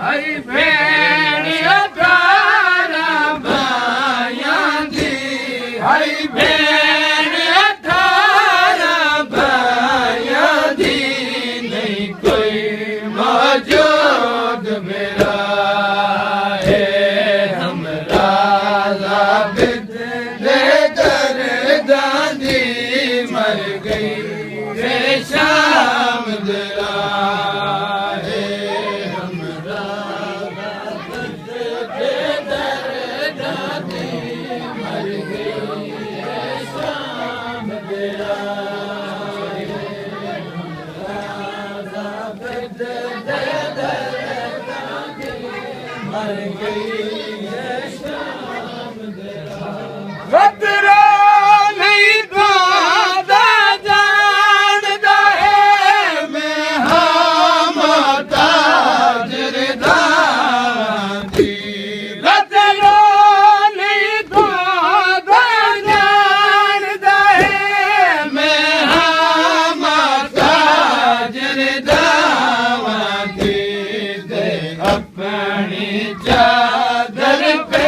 हरी भेड़िया तारा बायां दी हरी भेड़िया तारा बायां दी नहीं कोई मौजूद मेरा है हमरा ज़ाबित ले दर्दां दी मर गई रे शाम दरा खतरा नहीं पादा जानदा है मैं हाँ मोहताज रिदांदी खतरा नहीं पादा जानदा है मैं हाँ मोहताज रिदांदी दे अपनी चादर पे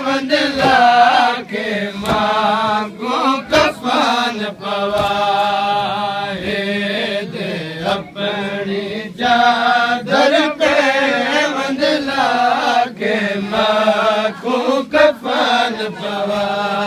वंदला के मांगो कफन पवाए दे अपनी चादर पे वंदला के मांगो कफन पवाए